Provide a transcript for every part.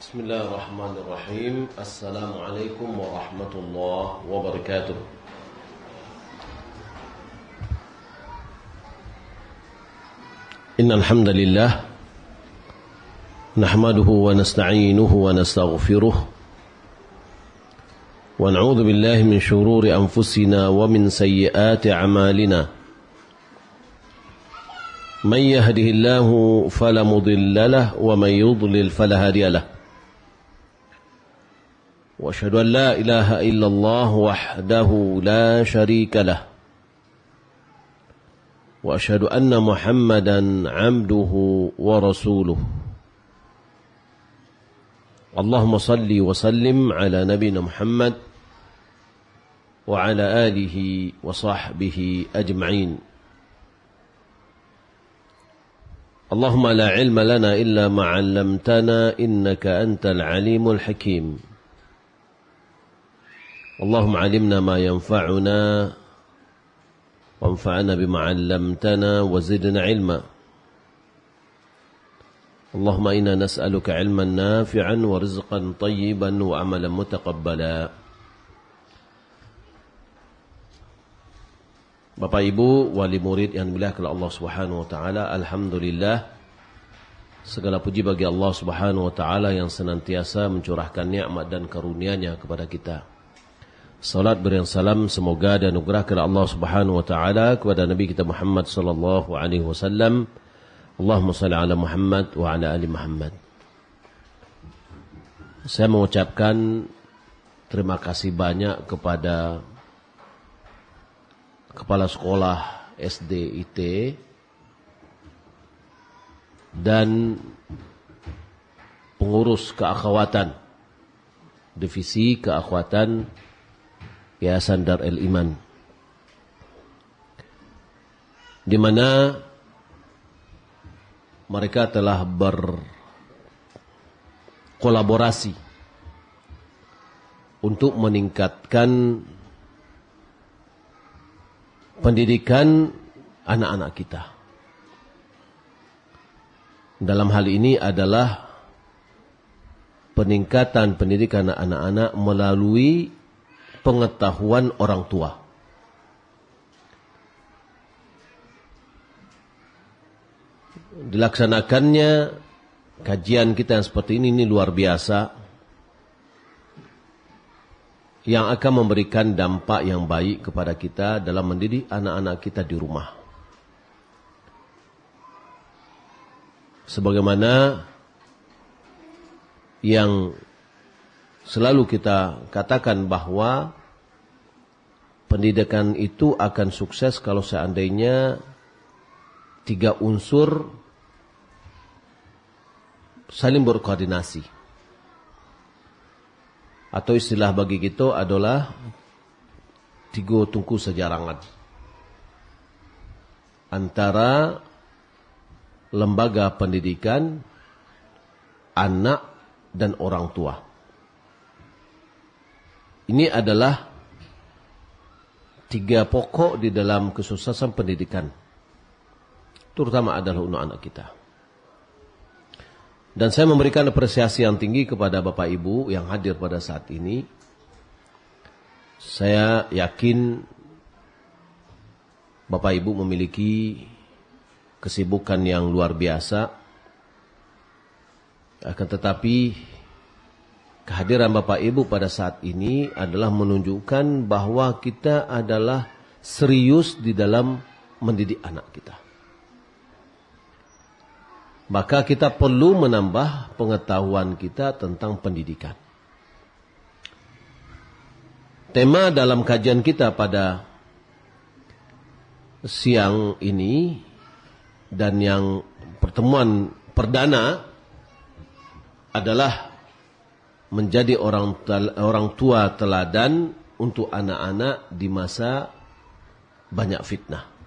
Bismillahirrahmanirrahim. Assalamualaikum warahmatullahi wabarakatuh. Innal hamdalillah nahmaduhu wa nasta'inuhu wa nastaghfiruh wa na'udzu billahi min shururi anfusina wa min sayyiati a'malina. Man yahdihillahu fala mudilla lahu wa man yudlil fala hadiya lahu. وأشهد أن لا إله إلا الله وحده لا شريك له وأشهد أن محمدا عبده ورسوله اللهم صل وسلم على نبينا محمد وعلى آله وصحبه أجمعين اللهم لا علم لنا إلا ما علمتنا إنك أنت العليم الحكيم اللهم علمنا ما ينفعنا وانفعنا بما علمتنا وزدنا علما اللهم إنا نسألك علما نافعا ورزقا طيبا وعملا متقبلا. Bapak Ibu wali murid yang dimuliakan Allah Subhanahu wa taala, alhamdulillah segala puji bagi Allah Subhanahu wa taala yang senantiasa mencurahkan nikmat dan karunia-Nya kepada kita. Salat beriang salam semoga dan anugerah kepada Allah Subhanahu wa taala kepada Nabi kita Muhammad sallallahu alaihi wasallam. Allahumma shalli ala Muhammad wa ala ali Muhammad. Saya mengucapkan terima kasih banyak kepada kepala sekolah SD IT dan pengurus keakhwatan divisi keakhwatan Yayasan Darul Iman, di mana mereka telah berkolaborasi untuk meningkatkan pendidikan anak-anak kita. Dalam hal ini adalah peningkatan pendidikan anak-anak melalui pengetahuan orang tua. Dilaksanakannya kajian kita yang seperti ini luar biasa, yang akan memberikan dampak yang baik kepada kita dalam mendidik anak-anak kita di rumah. Sebagaimana yang selalu kita katakan bahwa pendidikan itu akan sukses kalau seandainya tiga unsur saling berkoordinasi. Atau istilah bagi kita adalah tiga tungku sejarangan antara lembaga pendidikan, anak, dan orang tua. Ini adalah tiga pokok di dalam kesuksesan pendidikan, terutama adalah untuk anak kita. Dan saya memberikan apresiasi yang tinggi kepada Bapak Ibu yang hadir pada saat ini. Saya yakin Bapak Ibu memiliki kesibukan yang luar biasa. Akan tetapi kehadiran Bapak Ibu pada saat ini adalah menunjukkan bahwa kita adalah serius di dalam mendidik anak kita. Maka kita perlu menambah pengetahuan kita tentang pendidikan. Tema dalam kajian kita pada siang ini dan yang pertemuan perdana adalah menjadi orang tua teladan untuk anak-anak di masa banyak fitnah.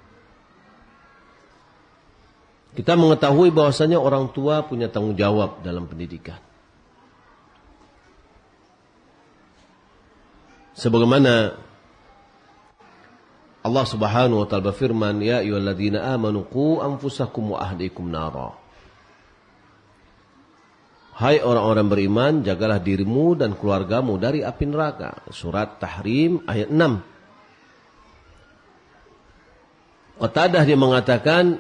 Kita mengetahui bahwasanya orang tua punya tanggung jawab dalam pendidikan. Sebagaimana Allah Subhanahu wa taala berfirman, ya ayyuhalladzina amanu qu anfusakum wa ahlikum nara. Hai orang-orang beriman, jagalah dirimu dan keluargamu dari api neraka. Surat Tahrim ayat 6. Qatadah dia mengatakan,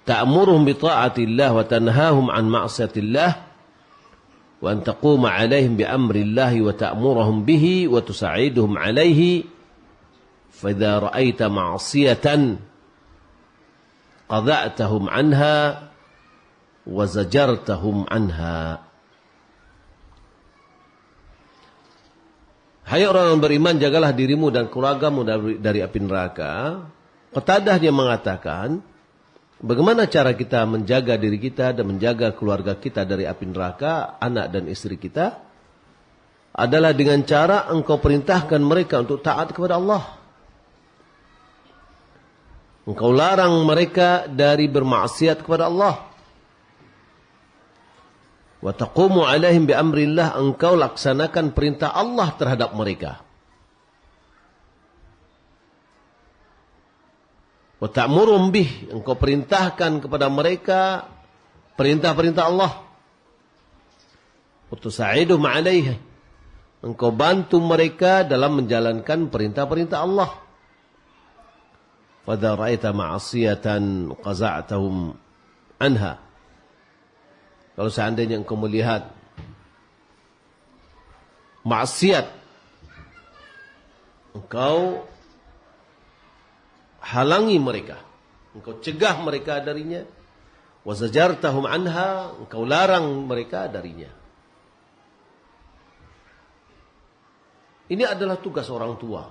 ta'muruhum bi ta'atillah wa tanhahum an ma'siyatillah wa an taquma 'alaihim bi amrillah wa ta'muruhum bihi wa tusa'iduhum 'alaihi fa idza ra'aita ma'siyatan qada'tahum 'anha wa zajartahum 'anha. Hai orang yang beriman, jagalah dirimu dan keluargamu dari api neraka. Qatadah dia mengatakan, bagaimana cara kita menjaga diri kita dan menjaga keluarga kita dari api neraka, anak dan istri kita? Adalah dengan cara engkau perintahkan mereka untuk taat kepada Allah. Engkau larang mereka dari bermaksiat kepada Allah. Wa taqumu 'alaihim bi amrillah, engkau laksanakan perintah Allah terhadap mereka. Wa ta'murum bih, engkau perintahkan kepada mereka perintah-perintah Allah. Wa tusa'iduhum 'alaihi, engkau bantu mereka dalam menjalankan perintah-perintah Allah. Fa idza ra'aita ma'siyatan qaza'tahum anha, kalau seandainya engkau melihat maksiat, engkau halangi mereka, engkau cegah mereka darinya. Wa zajartahum anha, engkau larang mereka darinya. Ini adalah tugas orang tua,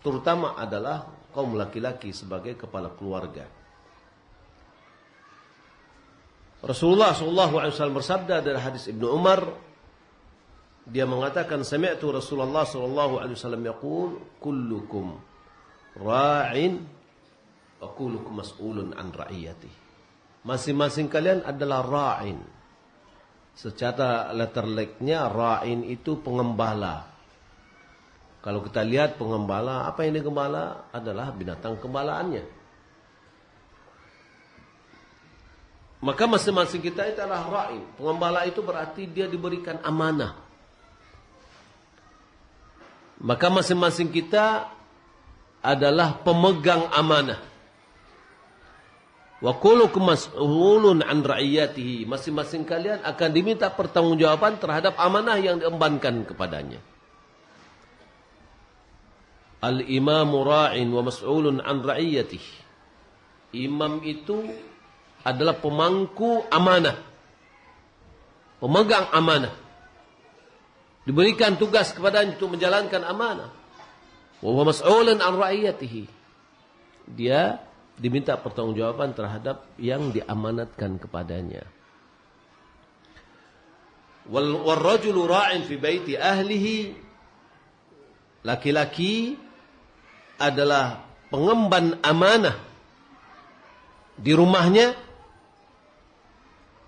terutama adalah kaum laki-laki sebagai kepala keluarga. Rasulullah SAW bersabda dari hadis Ibnu Umar, dia mengatakan, sami'tu Rasulullah SAW yaqul, kullukum ra'in wa kullukum mas'ulun an ra'iyati. Masing-masing kalian adalah ra'in. Secara letterleknya ra'in itu pengembala. Kalau kita lihat pengembala, apa yang digembala adalah binatang gembalaannya. Maka masing-masing kita itu adalah ra'in. Pengembala itu berarti dia diberikan amanah. Maka masing-masing kita adalah pemegang amanah. Wa kullukum mas'ulun an ra'iyatihi. Masing-masing kalian akan diminta pertanggungjawaban terhadap amanah yang diembankan kepadanya. Al-imamu ra'in wa mas'ulun an ra'iyatihi. Imam itu adalah pemangku amanah, pemegang amanah, diberikan tugas kepadanya untuk menjalankan amanah. Wa huwa mas'ulun an ra'iyatihi, dia diminta pertanggungjawaban terhadap yang diamanatkan kepadanya. Wal rajulu ra'in fi baiti ahlihi, laki-laki adalah pengemban amanah di rumahnya,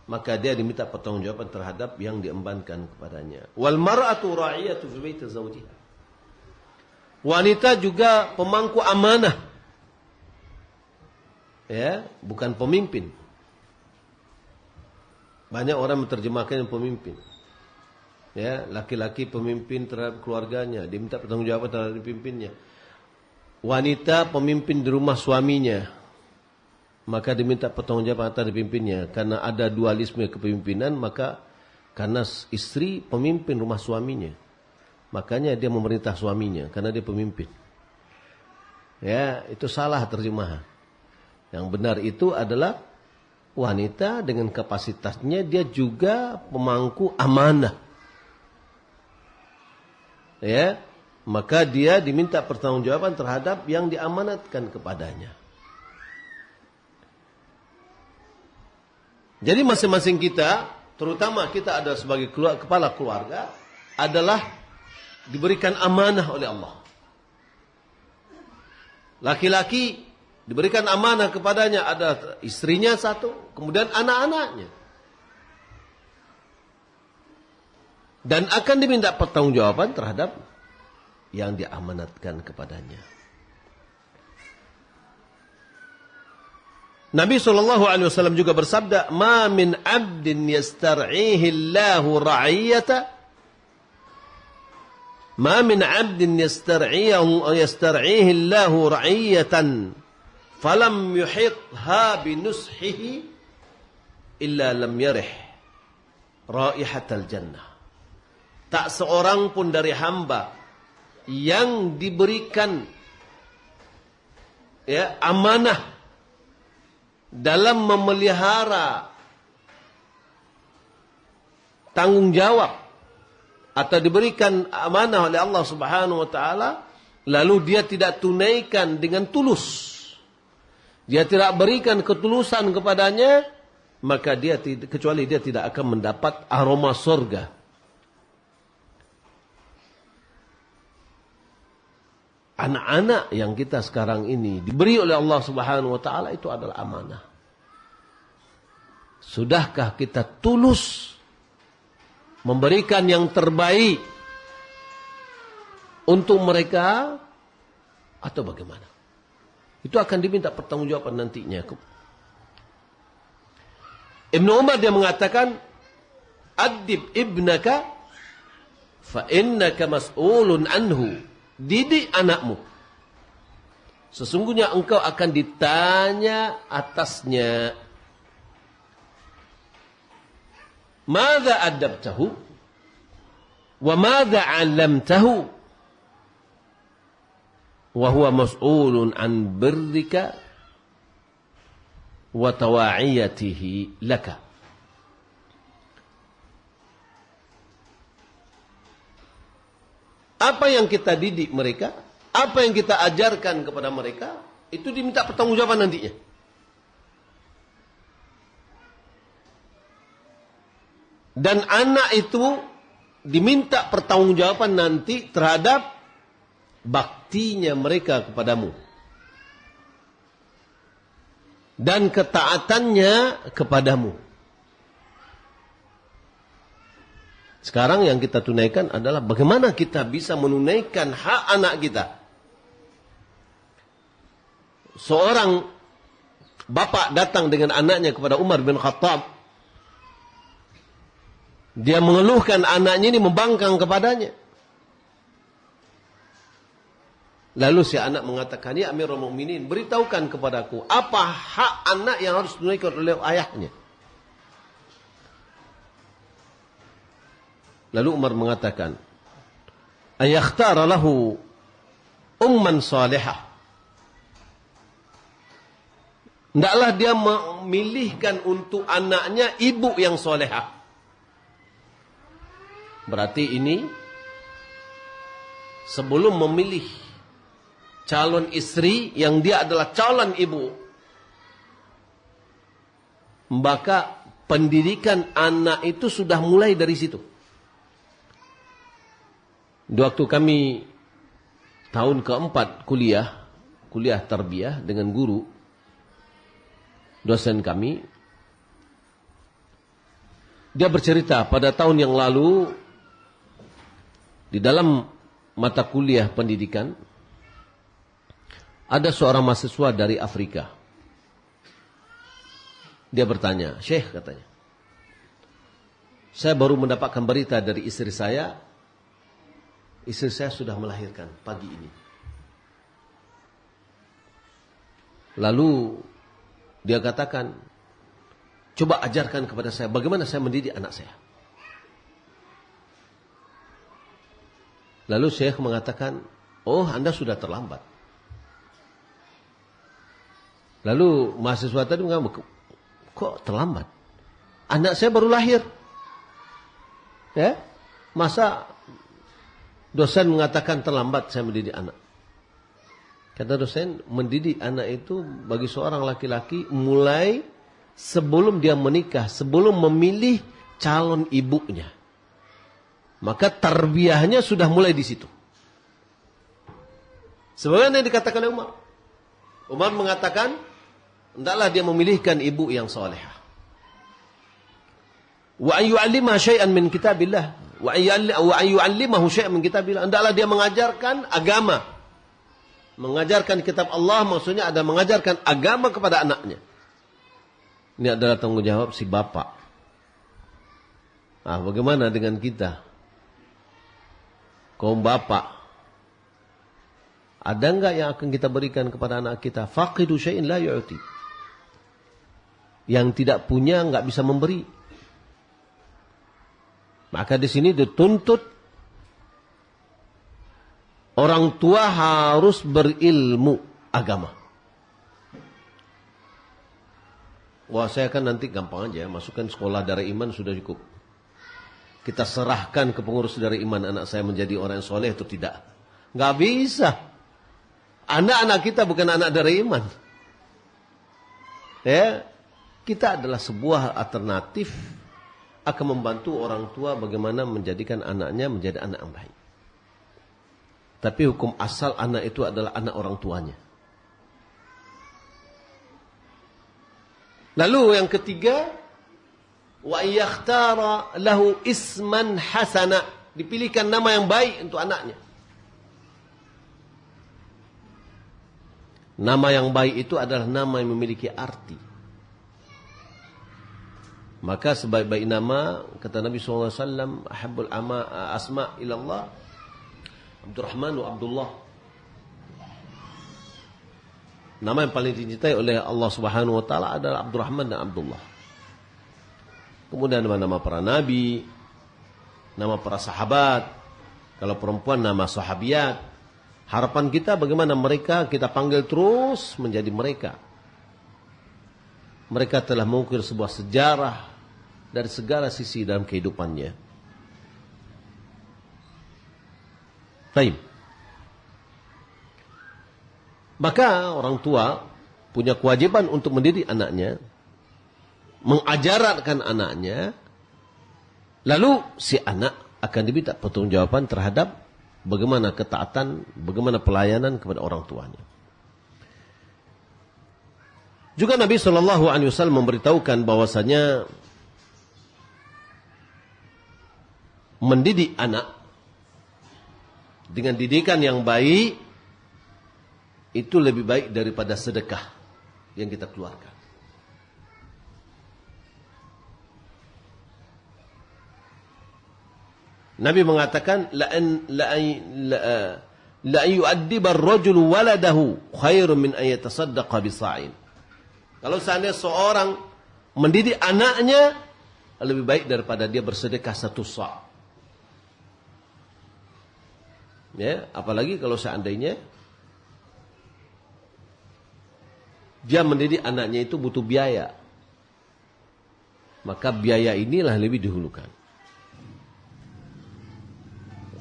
maka dia diminta pertanggungjawaban terhadap yang diembankan kepadanya. Wal mar'atu ra'iyatu fi baiti zawjiha. Wanita juga pemangku amanah. Ya, bukan pemimpin. Banyak orang menerjemahkan yang pemimpin. Ya, laki-laki pemimpin terhadap keluarganya, diminta pertanggungjawaban terhadap pimpinnya. Wanita pemimpin di rumah suaminya, maka diminta pertanggungjawaban terhadap pimpinnya. Karena ada dualisme kepemimpinan, maka karena istri pemimpin rumah suaminya, makanya dia memerintah suaminya karena dia pemimpin. Ya, itu salah terjemahan. Yang benar itu adalah wanita dengan kapasitasnya dia juga pemangku amanah. Ya, maka dia diminta pertanggungjawaban terhadap yang diamanatkan kepadanya. Jadi masing-masing kita, terutama kita ada sebagai kepala keluarga, adalah diberikan amanah oleh Allah. Laki-laki diberikan amanah kepadanya ada istrinya satu, kemudian anak-anaknya. Dan akan diminta pertanggungjawaban terhadap yang diamanatkan kepadanya. Nabi SAW juga bersabda, "Ma min 'abdin yastar'ihi Allahu ra'iyata, ma min 'abdin yastar'ihi Allahu ra'iyatan, falam yuhitha binushihi illa lam yarih raihatal jannah." Tak seorang pun dari hamba yang diberikan amanah dalam memelihara tanggung jawab atau diberikan amanah oleh Allah Subhanahu wa taala, lalu dia tidak tunaikan dengan tulus, dia tidak berikan ketulusan kepadanya, maka kecuali dia tidak akan mendapat aroma surga. Anak-anak yang kita sekarang ini diberi oleh Allah Subhanahu wa taala itu adalah amanah. Sudahkah kita tulus memberikan yang terbaik untuk mereka atau bagaimana? Itu akan diminta pertanggungjawaban nantinya. Ibnu Umar dia mengatakan, "Adib ibnaka fa innaka mas'ulun anhu." Didik anakmu, sesungguhnya engkau akan ditanya atasnya. Madza adabtahu wa madza 'allamtahu wa huwa mas'ulun an birrika wa tawa'iyatihi laka. Apa yang kita didik mereka, apa yang kita ajarkan kepada mereka, itu diminta pertanggungjawaban nantinya. Dan anak itu diminta pertanggungjawaban nanti terhadap baktinya mereka kepadamu dan ketaatannya kepadamu. Sekarang yang kita tunaikan adalah bagaimana kita bisa menunaikan hak anak kita. Seorang bapak datang dengan anaknya kepada Umar bin Khattab. Dia mengeluhkan anaknya ini membangkang kepadanya. Lalu si anak mengatakan, "Ya Amirul Mukminin, beritahukan kepadaku, apa hak anak yang harus ditunaikan oleh ayahnya?" Lalu Umar mengatakan, "Ayakhtara lahu umman salihah." Hendaklah dia memilihkan untuk anaknya ibu yang solehah. Berarti ini sebelum memilih calon istri yang dia adalah calon ibu, maka pendidikan anak itu sudah mulai dari situ. Di waktu kami tahun keempat kuliah tarbiyah dengan guru, dosen kami, dia bercerita pada tahun yang lalu di dalam mata kuliah pendidikan ada seorang mahasiswa dari Afrika. Dia bertanya, "Syekh," katanya, "saya baru mendapatkan berita dari istri saya. Istri saya sudah melahirkan pagi ini." Lalu dia katakan, "Coba ajarkan kepada saya bagaimana saya mendidik anak saya." Lalu Syekh mengatakan, "Oh, Anda sudah terlambat." Lalu mahasiswa tadi mengatakan, "Kok terlambat? Anak saya baru lahir." Ya? Masa dosen mengatakan terlambat saya mendidik anak? Kata dosen, mendidik anak itu bagi seorang laki-laki mulai sebelum dia menikah, sebelum memilih calon ibunya. Maka tarbiyahnya sudah mulai di situ. Sebagaimana yang dikatakan oleh Umar. Umar mengatakan, hendaklah dia memilihkan ibu yang salehah. Wa an yu'allimah syai'an min kitabillah. Wa an yu'allimahu syai'an min kitabillah. Hendaklah dia mengajarkan agama. Mengajarkan kitab Allah maksudnya ada mengajarkan agama kepada anaknya. Ini adalah tanggung jawab si bapak. Nah, bagaimana dengan kita? Kaum bapak. Ada enggak yang akan kita berikan kepada anak kita? Faqidu syai'in la yu'ti. Yang tidak punya enggak bisa memberi. Maka di sini dituntut orang tua harus berilmu agama. Wah, saya kan nanti gampang aja, masukkan sekolah darah iman sudah cukup. Kita serahkan ke pengurus darah iman anak saya menjadi orang yang soleh atau tidak. Nggak bisa. Anak-anak kita bukan anak darah iman. Ya, kita adalah sebuah alternatif akan membantu orang tua bagaimana menjadikan anaknya menjadi anak yang baik. Tapi hukum asal anak itu adalah anak orang tuanya. Lalu yang ketiga, wa yakhtara lahu isman hasana, dipilihkan nama yang baik untuk anaknya. Nama yang baik itu adalah nama yang memiliki arti. Maka sebaik-baik nama, kata Nabi SAW, ahabbul asma ilallah Abdurrahman wa Abdullah. Nama yang paling dicintai oleh Allah Subhanahu wa taala adalah Abdurrahman dan Abdullah. Kemudian nama-nama para nabi, nama para sahabat. Kalau perempuan nama sahabiat. Harapan kita bagaimana mereka kita panggil terus menjadi mereka. Mereka telah mengukir sebuah sejarah dari segala sisi dalam kehidupannya. Baik. Maka orang tua punya kewajiban untuk mendidik anaknya, mengajarkan anaknya, lalu si anak akan diminta pertanggungjawaban terhadap bagaimana ketaatan, bagaimana pelayanan kepada orang tuanya. Juga Nabi SAW memberitahukan bahwasanya mendidik anak dengan didikan yang baik itu lebih baik daripada sedekah yang kita keluarkan. Nabi mengatakan la yu'addiba ar-rajulu waladahu khairun min an yatasaddaqa bisa'in. Kalau seandainya seorang mendidik anaknya lebih baik daripada dia bersedekah 1 sa'. Ya, apalagi kalau seandainya dia mendidik anaknya itu butuh biaya. Maka biaya inilah lebih dihulukan.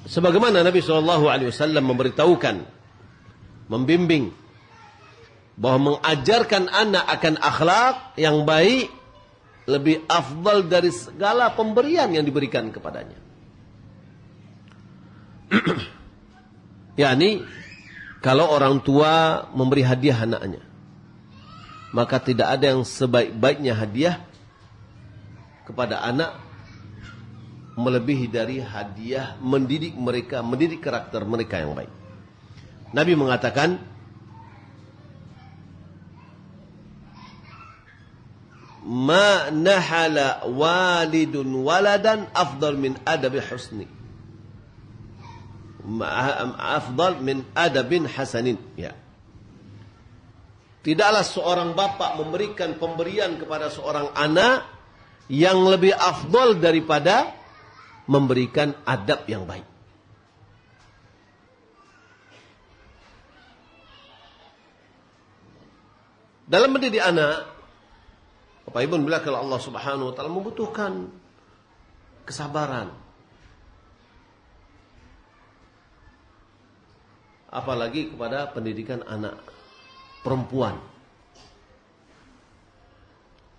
Sebagaimana Nabi SAW memberitahukan, membimbing, bahwa mengajarkan anak akan akhlak yang baik lebih afdal dari segala pemberian yang diberikan kepadanya. yakni kalau orang tua memberi hadiah anaknya, maka tidak ada yang sebaik-baiknya hadiah kepada anak melebihi dari hadiah mendidik mereka, mendidik karakter mereka yang baik. Nabi mengatakan, ma nahala walidun waladan afdal min adabi husni. Afdal min adabin hasanin. Ya. Tidaklah seorang bapak memberikan pemberian kepada seorang anak yang lebih afdal daripada memberikan adab yang baik. Dalam mendidik anak, Bapak Ibu bilang kalau Allah Subhanahu wa taala membutuhkan kesabaran. Apalagi kepada pendidikan anak perempuan.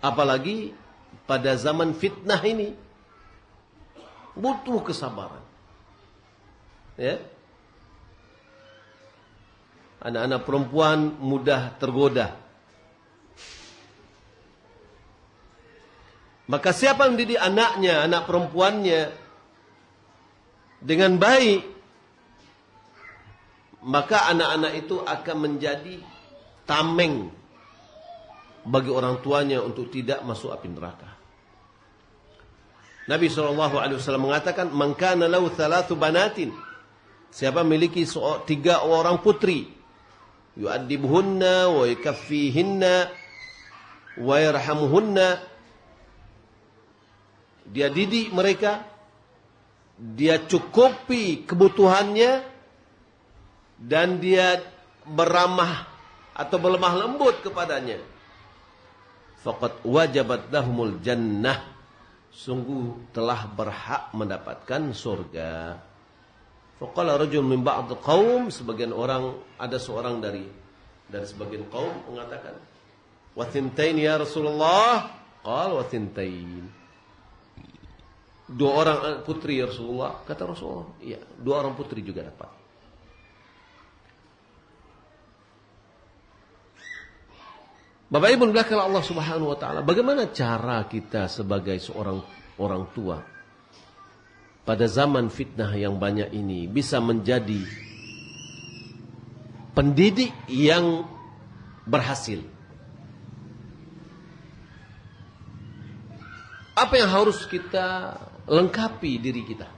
Apalagi pada zaman fitnah ini butuh kesabaran. Ya. Anak-anak perempuan mudah tergoda. Maka siapa yang mendidik anaknya, anak perempuannya dengan baik, maka anak-anak itu akan menjadi tameng bagi orang tuanya untuk tidak masuk api neraka. Nabi SAW mengatakan, "Man kana lahu thalathu banatin." Siapa memiliki 3 orang putri, yu'addibuhunna wa yakaffihinna wa yarhamuhunna. Dia didik mereka, dia cukupi kebutuhannya, dan dia beramah atau berlemah lembut kepadanya. Faqad wajabat lahumul jannah. Sungguh telah berhak mendapatkan surga. Faqala rajul min ba'd qaum, sebagian orang, ada seorang dari sebagian kaum mengatakan, "Wa thintain ya Rasulullah?" Qala wa thintain. 2 orang putri ya Rasulullah. Kata Rasulullah, iya, 2 orang putri juga dapat. Bapak Ibu belakang Allah Subhanahu wa taala, bagaimana cara kita sebagai seorang orang tua pada zaman fitnah yang banyak ini bisa menjadi pendidik yang berhasil? Apa yang harus kita lengkapi diri kita?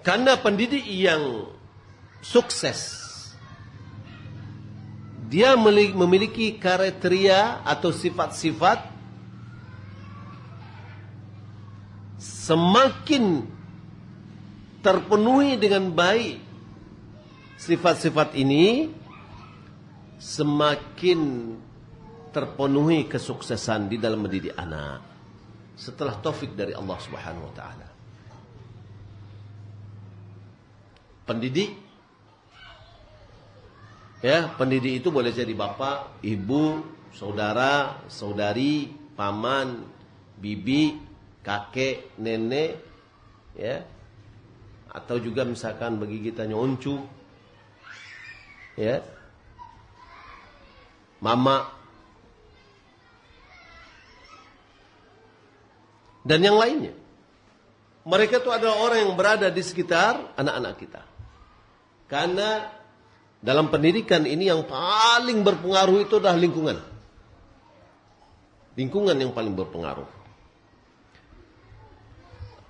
Karena pendidik yang sukses, dia memiliki kriteria atau sifat-sifat. Semakin terpenuhi dengan baik sifat-sifat ini, semakin terpenuhi kesuksesan di dalam mendidik anak setelah taufik dari Allah Subhanahu wa taala. Pendidik, ya, pendidik itu boleh jadi bapak, ibu, saudara, saudari, paman, bibi, kakek, nenek, ya, atau juga misalkan bagi kita nyoncu, ya, mama, dan yang lainnya. Mereka itu adalah orang yang berada di sekitar anak-anak kita. Karena dalam pendidikan ini yang paling berpengaruh itu adalah lingkungan. Lingkungan yang paling berpengaruh.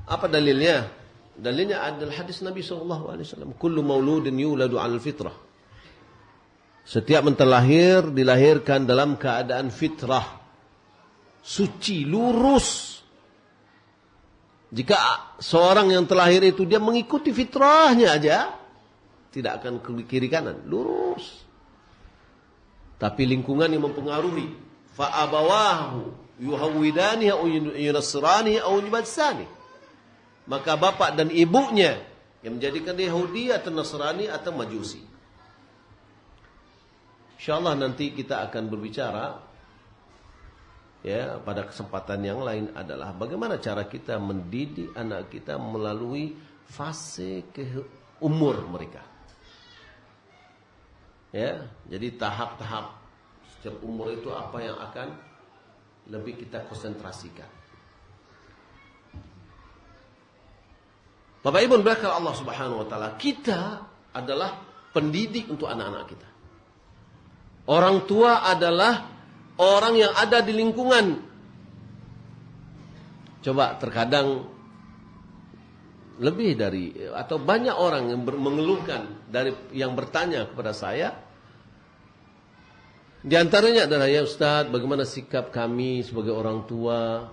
Apa dalilnya? Dalilnya adalah hadis Nabi SAW. Kullu mauludin yuladu 'alal fitrah. Setiap menterlahir dilahirkan dalam keadaan fitrah, suci, lurus. Jika seorang yang terlahir itu dia mengikuti fitrahnya aja, tidak akan ke kiri kanan, lurus. Tapi lingkungan yang mempengaruhi. Fa abawahu yuhawwidanihi aw yunassiranihi aw yubajsanihi. Maka bapak dan ibunya yang menjadikan dia Yahudi atau Nasrani atau Majusi. InsyaAllah nanti kita akan berbicara, ya, pada kesempatan yang lain adalah bagaimana cara kita mendidik anak kita melalui fase umur mereka. Ya, jadi tahap-tahap setiap umur itu apa yang akan lebih kita konsentrasikan. Bapak Ibu belakang Allah Subhanahu wa taala, kita adalah pendidik untuk anak-anak kita. Orang tua adalah orang yang ada di lingkungan. Coba terkadang lebih dari atau banyak orang yang mengeluhkan dari yang bertanya kepada saya. Di antaranya adalah, ya Ustaz, bagaimana sikap kami sebagai orang tua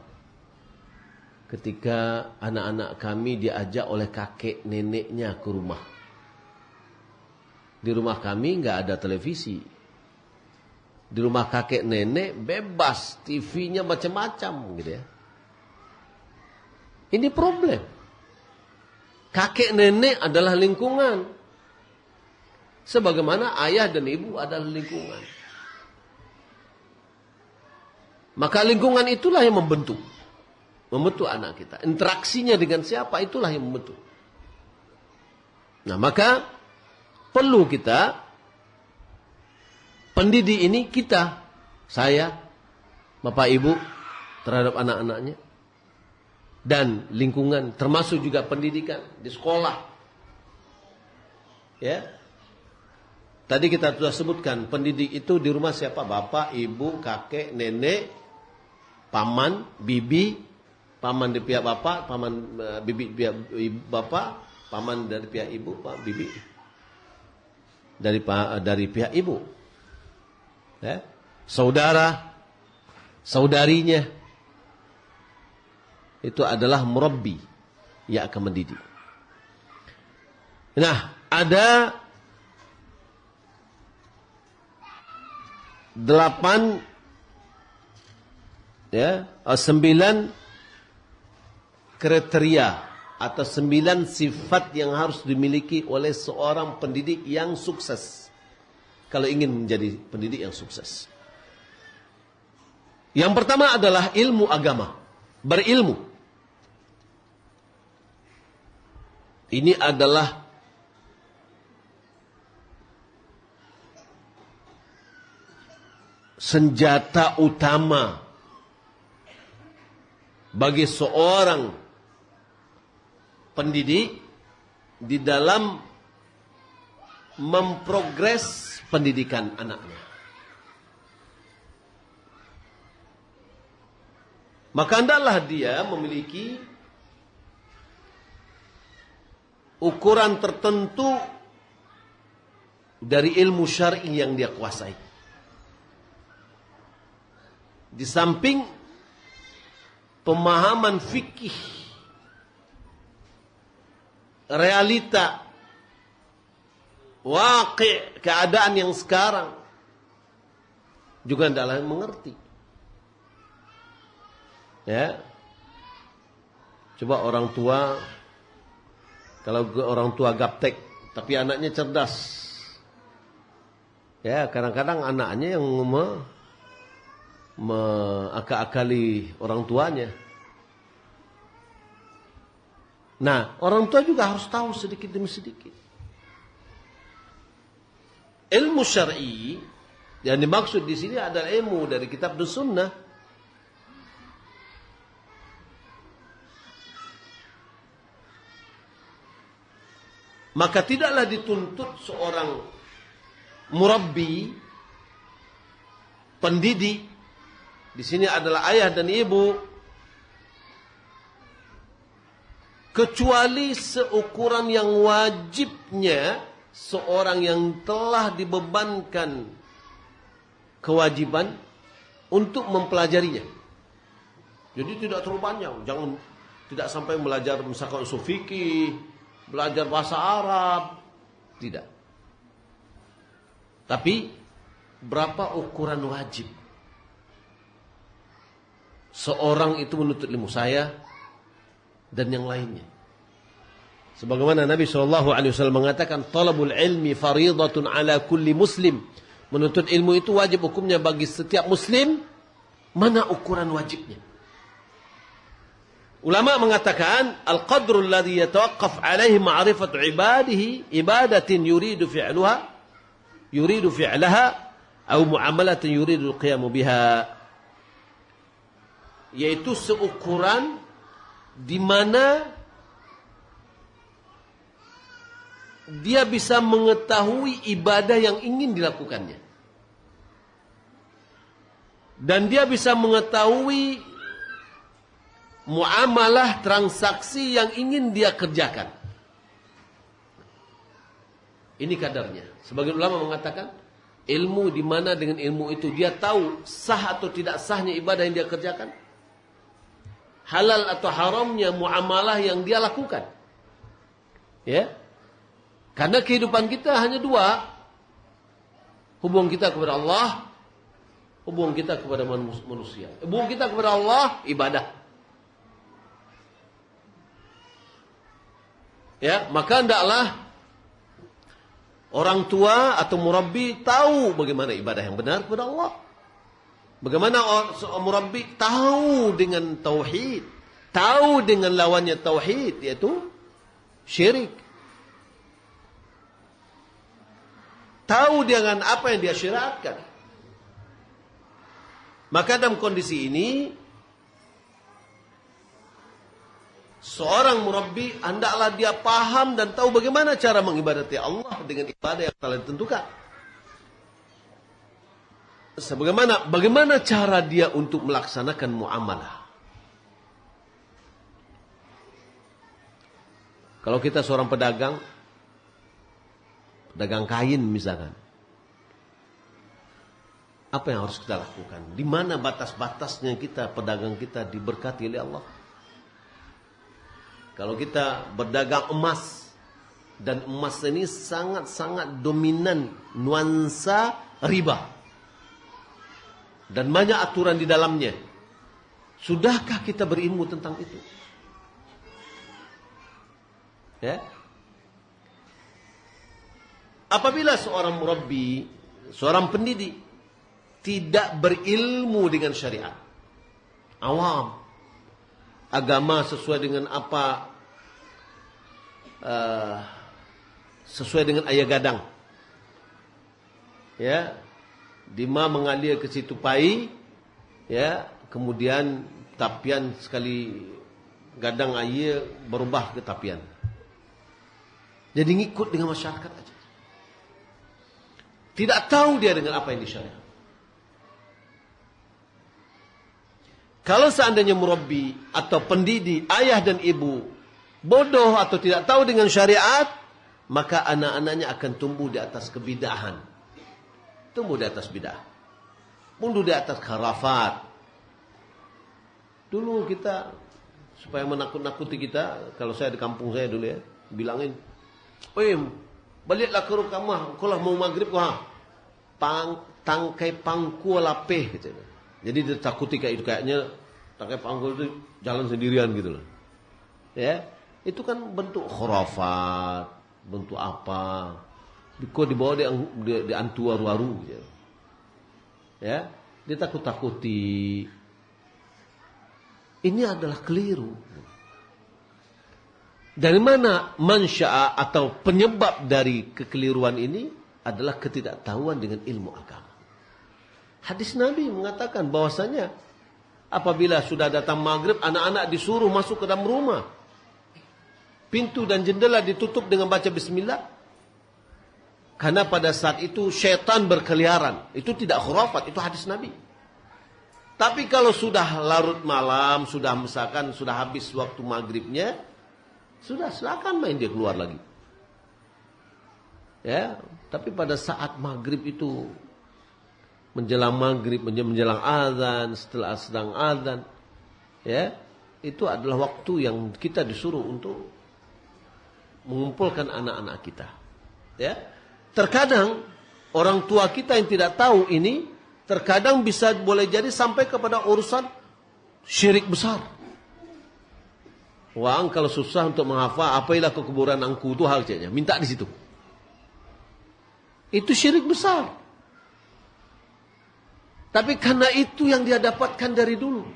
ketika anak-anak kami diajak oleh kakek neneknya ke rumah. Di rumah kami nggak ada televisi. Di rumah kakek nenek bebas, TV-nya macam-macam gitu ya. Ini problem. Kakek nenek adalah lingkungan. Sebagaimana ayah dan ibu adalah lingkungan. Maka lingkungan itulah yang membentuk anak kita. Interaksinya dengan siapa itulah yang membentuk. Nah, maka perlu kita pendidik ini, kita, saya, bapak ibu terhadap anak-anaknya, dan lingkungan, termasuk juga pendidikan di sekolah, ya. Tadi kita sudah sebutkan, pendidik itu di rumah siapa? Bapak, ibu, kakek, nenek, paman, bibi, paman dari pihak bapak, paman bibi pihak bapak, paman dari pihak ibu, pak bibi dari pihak ibu. Ya. Saudara, saudarinya itu adalah murabbi yang akan mendidik. Nah, ada 9 kriteria atau 9 sifat yang harus dimiliki oleh seorang pendidik yang sukses. Kalau ingin menjadi pendidik yang sukses. Yang pertama adalah ilmu agama. Berilmu. Ini adalah senjata utama bagi seorang pendidik di dalam memprogres pendidikan anaknya. Maka hendaklah dia memiliki ukuran tertentu dari ilmu syar'i yang dia kuasai. Di samping pemahaman fikih, realita, waqi' keadaan yang sekarang, juga hendaklah mengerti. Ya, coba orang tua, kalau orang tua gaptek, tapi anaknya cerdas. Ya, kadang-kadang anaknya yang mengakali orang tuanya. Nah, orang tua juga harus tahu sedikit demi sedikit. Ilmu syar'i yang dimaksud di sini adalah ilmu dari kitab dan sunnah. Maka tidaklah dituntut seorang murabbi, pendidik, di sini adalah ayah dan ibu, kecuali seukuran yang wajibnya seorang yang telah dibebankan kewajiban untuk mempelajarinya. Jadi tidak terlalu panjang, jangan tidak sampai belajar misalkan usul fikih, belajar bahasa Arab, tidak. Tapi berapa ukuran wajib seorang itu menuntut ilmu, saya dan yang lainnya. Sebagaimana Nabi SAW mengatakan, talabul ilmi faridatun ala kulli muslim. Menuntut ilmu itu wajib hukumnya bagi setiap muslim. Mana ukuran wajibnya? Ulama mengatakan, al-qadru alladhi yatawaqqaf alaihi ma'rifatu ibadatin yuridu fi'laha atau muamalatin yuridu al-qiyamu biha. Yaitu seukuran di mana dia bisa mengetahui ibadah yang ingin dilakukannya. Dan dia bisa mengetahui muamalah transaksi yang ingin dia kerjakan. Ini kadarnya. Sebagian ulama mengatakan, ilmu di mana dengan ilmu itu dia tahu sah atau tidak sahnya ibadah yang dia kerjakan. Halal atau haramnya muamalah yang dia lakukan. Ya. Karena kehidupan kita hanya 2. Hubungan kita kepada Allah, hubungan kita kepada manusia. Hubungan kita kepada Allah, ibadah. Ya, maka hendaklah orang tua atau murabbi tahu bagaimana ibadah yang benar kepada Allah. Bagaimana murabbi tahu dengan tauhid, tahu dengan lawannya tauhid, yaitu syirik. Tahu dengan apa yang dia syariatkan. Maka dalam kondisi ini, seorang murabbi hendaklah dia paham dan tahu bagaimana cara mengibadati Allah dengan ibadah yang telah ditentukan. bagaimana cara dia untuk melaksanakan muamalah. Kalau kita seorang pedagang kain misalkan, apa yang harus kita lakukan? Di mana batas-batasnya pedagang kita diberkati oleh Allah? Kalau kita berdagang emas, dan emas ini sangat-sangat dominan nuansa riba, dan banyak aturan di dalamnya. Sudahkah kita berilmu tentang itu? Ya. Apabila seorang murabbi, seorang pendidik tidak berilmu dengan syariat, awam, agama sesuai dengan apa, sesuai dengan ayat gadang, ya, Dima mengalir ke situ pai, ya, kemudian tapian sekali gadang air berubah ke tapian. Jadi ngikut dengan masyarakat aja. Tidak tahu dia dengan apa yang disyariat. Kalau seandainya murabbi atau pendidik, ayah dan ibu bodoh atau tidak tahu dengan syariat, maka anak-anaknya akan tumbuh di atas kebidahan. Tumbuh di atas bidah. Tumbuh di atas kharafat. Dulu kita, supaya menakut-nakuti kita, kalau saya di kampung saya dulu ya, bilangin, "Oi, baliklah ke rumah, kau lah mau maghrib kau, tangkai pangku lapeh," gitu. Jadi ditakuti kayak itu, kayaknya tangkai pangku itu jalan sendirian gitu loh. Ya, itu kan bentuk khurafat, bentuk apa? Kok dibawa di antu waru-waru gitu. Ya, ditakut-takuti. Ini adalah keliru. Dari mana mansya'a atau penyebab dari kekeliruan ini adalah ketidaktahuan dengan ilmu agama. Hadis Nabi mengatakan bahwasanya apabila sudah datang maghrib, anak-anak disuruh masuk ke dalam rumah. Pintu dan jendela ditutup dengan baca bismillah. Karena pada saat itu syaitan berkeliaran. Itu tidak khurafat, itu hadis Nabi. Tapi kalau sudah larut malam, sudah misalkan sudah habis waktu maghribnya, sudah silakan main dia keluar lagi. Ya, tapi pada saat maghrib itu, menjelang maghrib, menjelang azan, setelah sedang azan, ya, itu adalah waktu yang kita disuruh untuk mengumpulkan anak-anak kita. Ya, terkadang orang tua kita yang tidak tahu ini, terkadang bisa boleh jadi sampai kepada urusan syirik besar. Wah, kalau susah untuk menghafal, apailah ke kuburan angku itu halnya, minta di situ. Itu syirik besar. Tapi karena itu yang dia dapatkan dari dulu.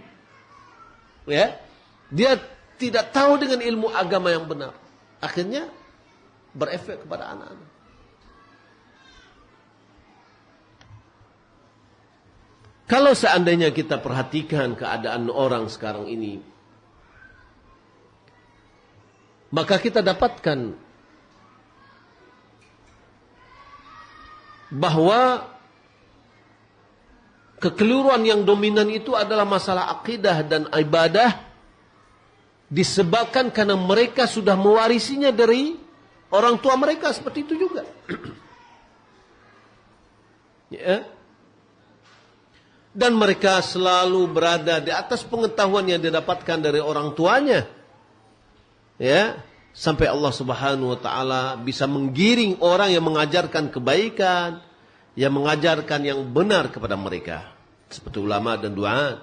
Ya, dia tidak tahu dengan ilmu agama yang benar. Akhirnya berefek kepada anak-anak. Kalau seandainya kita perhatikan keadaan orang sekarang ini, maka kita dapatkan bahwa kekeliruan yang dominan itu adalah masalah akidah dan ibadah, disebabkan karena mereka sudah mewarisinya dari orang tua mereka, seperti itu juga. Ya. Dan mereka selalu berada di atas pengetahuan yang didapatkan dari orang tuanya. Ya, sampai Allah Subhanahu wa taala bisa menggiring orang yang mengajarkan kebaikan, yang mengajarkan yang benar kepada mereka, seperti ulama dan duat,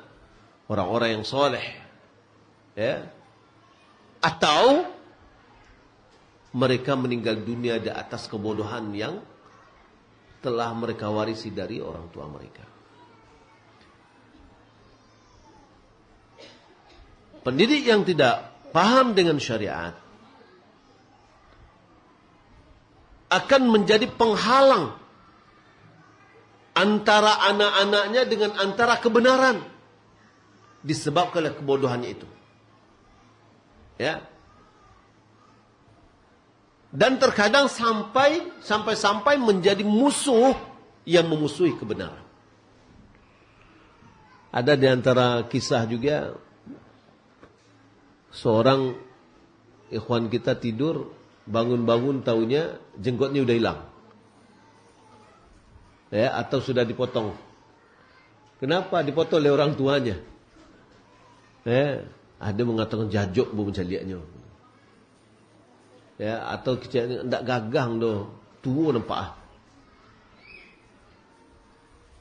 orang-orang yang soleh. Ya. Atau mereka meninggal dunia di atas kebodohan yang telah mereka warisi dari orang tua mereka. Pendidik yang tidak paham dengan syariat akan menjadi penghalang antara anak-anaknya dengan antara kebenaran, disebabkan oleh kebodohannya itu. Ya. Dan terkadang sampai menjadi musuh yang memusuhi kebenaran. Ada di antara kisah juga, seorang ikhwan kita tidur, bangun-bangun taunya jenggotnya udah hilang. Ya, atau sudah dipotong. Kenapa? Dipotong oleh orang tuanya. Ya, ada mengatakan jajok bu mencaliaknya. Ya, atau kecil ndak gagang doh, tua nampak.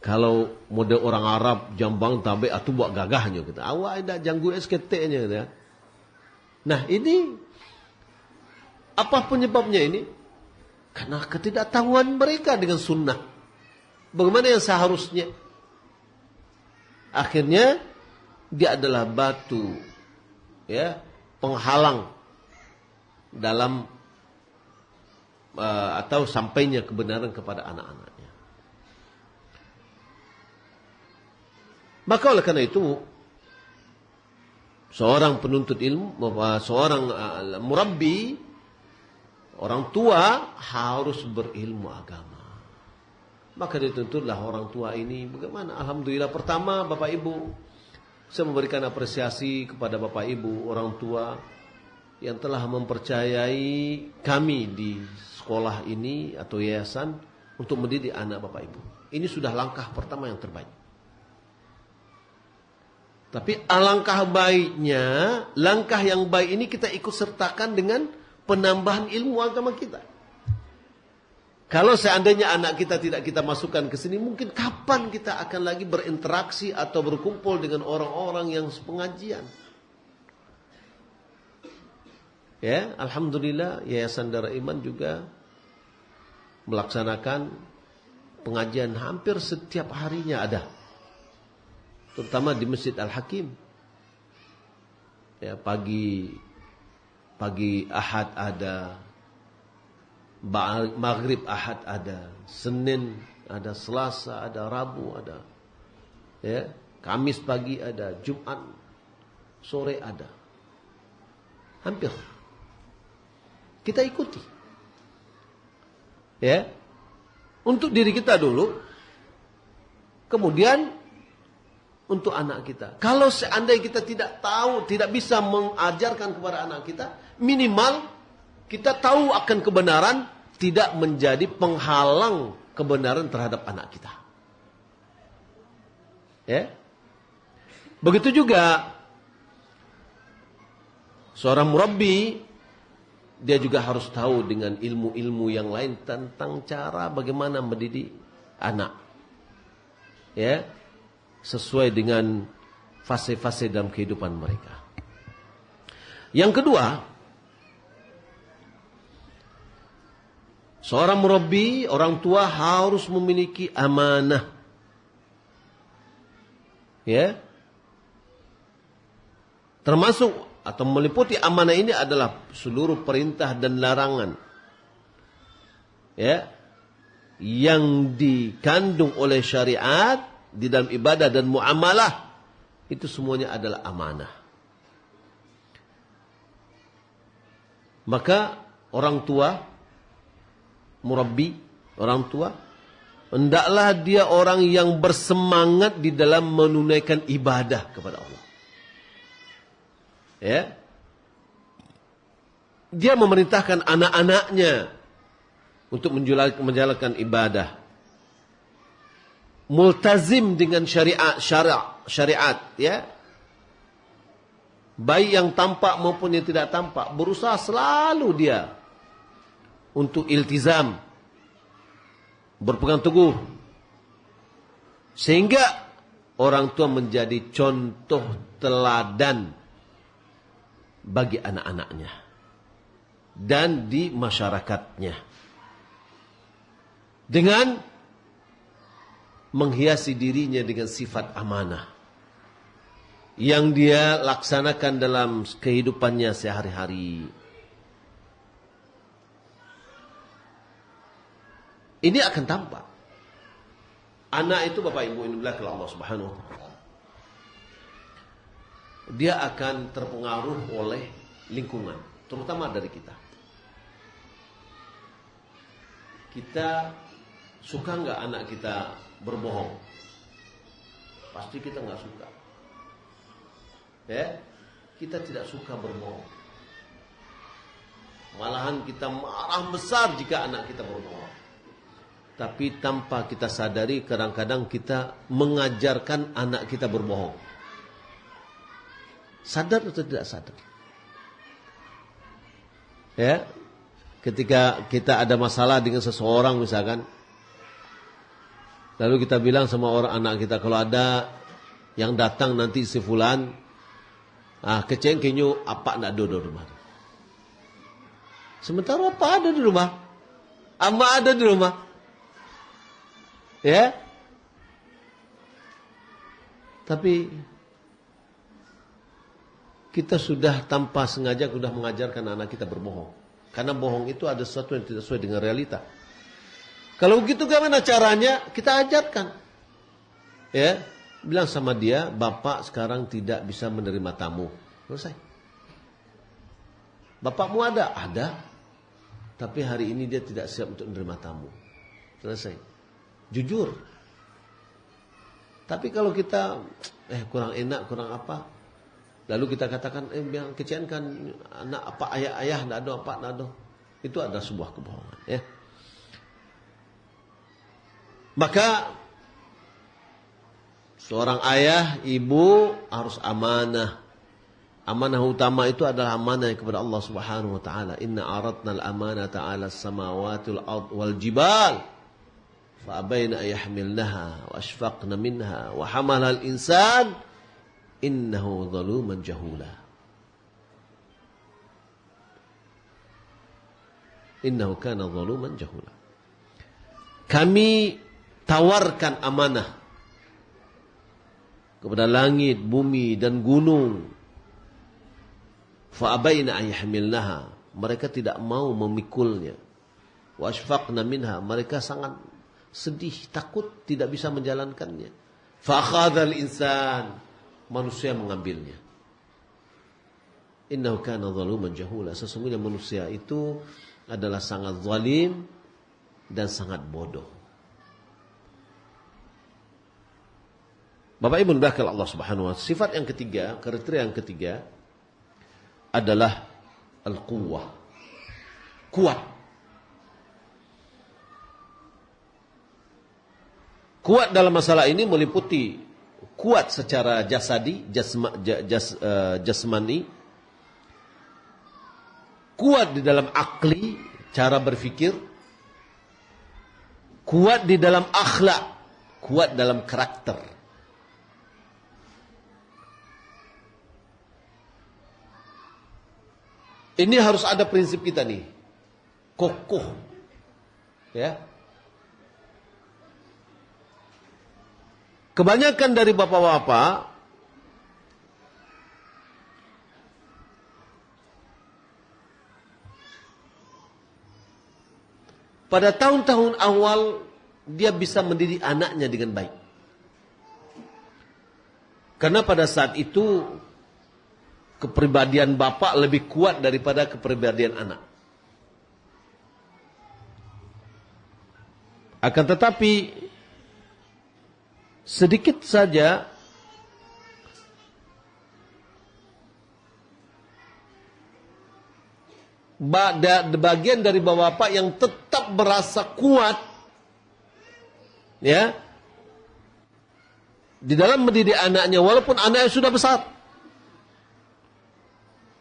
Kalau model orang Arab jambang tabe atau buat gagahnya kita. Awak ada janggu esketeknya ya. Nah, ini apa penyebabnya ini? Karena ketidaktahuan mereka dengan sunnah. Bagaimana yang seharusnya? Akhirnya dia adalah batu, ya, penghalang dalam atau sampainya kebenaran kepada anak-anaknya. Maka oleh karena itu, seorang penuntut ilmu, seorang murabbi, orang tua harus berilmu agama. Maka dituntutlah orang tua ini bagaimana? Alhamdulillah, pertama Bapak Ibu, saya memberikan apresiasi kepada Bapak Ibu orang tua yang telah mempercayai kami di sekolah ini atau yayasan untuk mendidik anak Bapak Ibu. Ini sudah langkah pertama yang terbaik. Tapi alangkah baiknya, langkah yang baik ini kita ikut sertakan dengan penambahan ilmu agama kita. Kalau seandainya anak kita tidak kita masukkan ke sini, mungkin kapan kita akan lagi berinteraksi atau berkumpul dengan orang-orang yang pengajian? Ya, alhamdulillah Yayasan Darul Iman juga melaksanakan pengajian hampir setiap harinya ada. Terutama di Masjid Al-Hakim. Ya, pagi Ahad ada, Maghrib Ahad ada, Senin ada, Selasa ada, Rabu ada, ya, Kamis pagi ada, Jumat sore ada. Hampir kita ikuti. Ya. Untuk diri kita dulu, kemudian untuk anak kita. Kalau seandainya kita tidak tahu, tidak bisa mengajarkan kepada anak kita, minimal kita tahu akan kebenaran, tidak menjadi penghalang kebenaran terhadap anak kita. Ya. Begitu juga seorang murabbi, dia juga harus tahu dengan ilmu-ilmu yang lain tentang cara bagaimana mendidik anak. Ya. Sesuai dengan fase-fase dalam kehidupan mereka. Yang kedua, seorang murabbi, orang tua harus memiliki amanah. Ya. Termasuk atau meliputi amanah ini adalah seluruh perintah dan larangan. Ya. Yang dikandung oleh syariat di dalam ibadah dan muamalah, itu semuanya adalah amanah. Maka orang tua, murabbi, orang tua, hendaklah dia orang yang bersemangat di dalam menunaikan ibadah kepada Allah. Ya. Dia memerintahkan anak-anaknya untuk menjalankan ibadah. Multazim dengan syariat, ya. Baik yang tampak maupun yang tidak tampak, berusaha selalu dia untuk iltizam, berpegang teguh, sehingga orang tua menjadi contoh teladan bagi anak-anaknya dan di masyarakatnya, dengan menghiasi dirinya dengan sifat amanah yang dia laksanakan dalam kehidupannya sehari-hari. Ini akan tampak. Anak itu Bapak Ibu ini bilang Allah Subhanahu wa taala, dia akan terpengaruh oleh lingkungan, terutama dari kita. Kita suka enggak anak kita berbohong? pasti kita nggak suka. Ya, kita tidak suka berbohong. Malahan kita marah besar jika anak kita berbohong. Tapi tanpa kita sadari, kadang-kadang kita mengajarkan anak kita berbohong. Sadar atau tidak sadar? Ya, ketika kita ada masalah dengan seseorang misalkan, lalu kita bilang sama orang anak kita, kalau ada yang datang nanti si fulan, keceng kenyu apa nak do rumah. Sementara apa ada di rumah? Ama ada di rumah. Ya. Tapi kita sudah tanpa sengaja sudah mengajarkan anak kita berbohong. Karena bohong itu ada sesuatu yang tidak sesuai dengan realita. Kalau begitu bagaimana caranya? Kita ajarkan. Ya, bilang sama dia, bapak sekarang tidak bisa menerima tamu. Selesai. Bapakmu ada? Ada. Tapi hari ini dia tidak siap untuk menerima tamu. Selesai. Jujur. Tapi kalau kita kurang enak, kurang apa, lalu kita katakan, biar kecian kan anak apa ayah tidak ada, apa tidak ada. Itu adalah sebuah kebohongan. Ya. Maka seorang ayah, ibu harus amanah. Amanah utama itu adalah amanah kepada Allah Subhanahu wa taala. Inna aradna al-amanata 'ala as-samawati wal jibal fa abayna an yahmilnaha wa ashfaqna minha wa hamalaha al-insan innahu zaluman jahula. Innahu kana zaluman jahula. Kami tawarkan amanah kepada langit, bumi dan gunung. Fa abayna an yahmilnaha. Mereka tidak mau memikulnya. Wa ashfaqna minha. Mereka sangat sedih, takut tidak bisa menjalankannya. Fa akhadhal insan. Manusia mengambilnya. Innahu kana zaluman jahula. Sesungguhnya manusia itu adalah sangat zalim dan sangat bodoh. Bapak Ibu berkah Allah Subhanahu wa taala. Sifat yang ketiga, kriteria yang ketiga adalah al-quwwah. Kuat. Kuat dalam masalah ini meliputi kuat secara jasadi, jasmani, kuat di dalam akli, cara berfikir, kuat di dalam akhlak, kuat dalam karakter. Ini harus ada prinsip kita nih. Kokoh. Ya. Kebanyakan dari bapak-bapak pada tahun-tahun awal dia bisa mendidik anaknya dengan baik. Karena pada saat itu kepribadian bapak lebih kuat daripada kepribadian anak. Akan tetapi sedikit saja bagian dari bapak yang tetap merasa kuat, ya, di dalam mendidik anaknya walaupun anaknya sudah besar.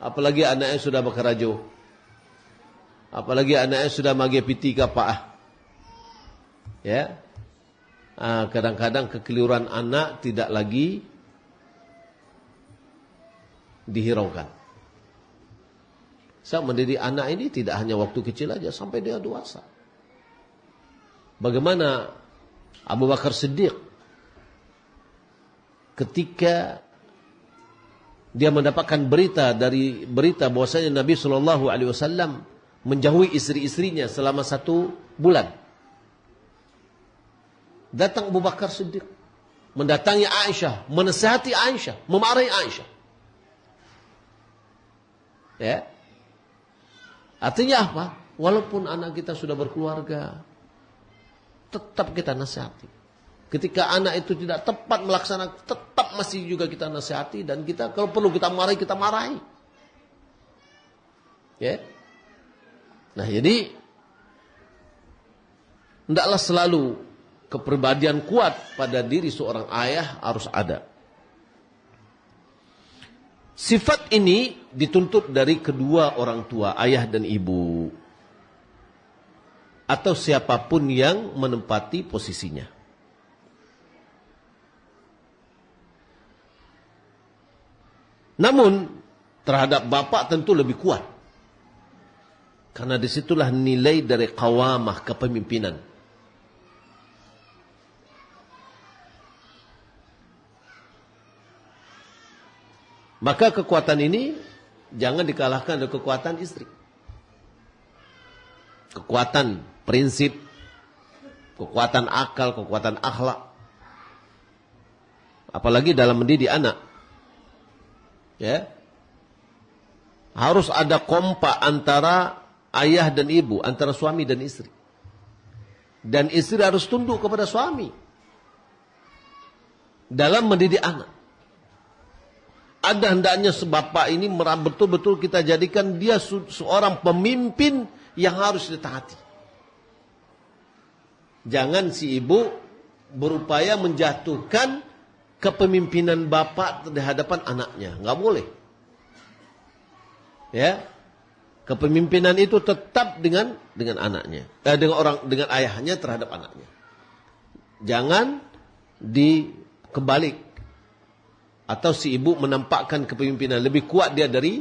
Apalagi anaknya sudah berkerajo. Apalagi anaknya sudah mage piti kapah. Ya. Kadang-kadang kekeliruan anak tidak lagi dihiraukan. Saya mendidik anak ini tidak hanya waktu kecil aja, sampai dia dewasa. Bagaimana Abu Bakar Siddiq ketika dia mendapatkan berita bahwasanya Nabi SAW menjauhi istri-istrinya selama 1 bulan. Datang Abu Bakar Siddiq, mendatangi Aisyah, menasihati Aisyah, memarahi Aisyah. Ya. Artinya apa? Walaupun anak kita sudah berkeluarga, tetap kita nasihati. Ketika anak itu tidak tepat melaksanakan, tetap masih juga kita nasihati, dan kita kalau perlu kita marahi, kita marahi. Ya. Nah, jadi hendaklah selalu kepribadian kuat pada diri seorang ayah harus ada. Sifat ini dituntut dari kedua orang tua, ayah dan ibu, atau siapapun yang menempati posisinya. Namun terhadap bapak tentu lebih kuat, karena disitulah nilai dari qawamah, kepemimpinan. Maka kekuatan ini jangan dikalahkan dengan kekuatan istri. Kekuatan prinsip, kekuatan akal, kekuatan akhlak. Apalagi dalam mendidik anak. Ya. Harus ada kompak antara ayah dan ibu, antara suami dan istri. Dan istri harus tunduk kepada suami dalam mendidik anak. Ada hendaknya sebapak ini betul-betul kita jadikan dia seorang pemimpin yang harus ditaati. Jangan si ibu berupaya menjatuhkan kepemimpinan bapak di hadapan anaknya. Enggak boleh. Ya. Kepemimpinan itu tetap dengan anaknya. Dengan ayahnya terhadap anaknya. Jangan dikebalik. Atau si ibu menampakkan kepemimpinan lebih kuat dia dari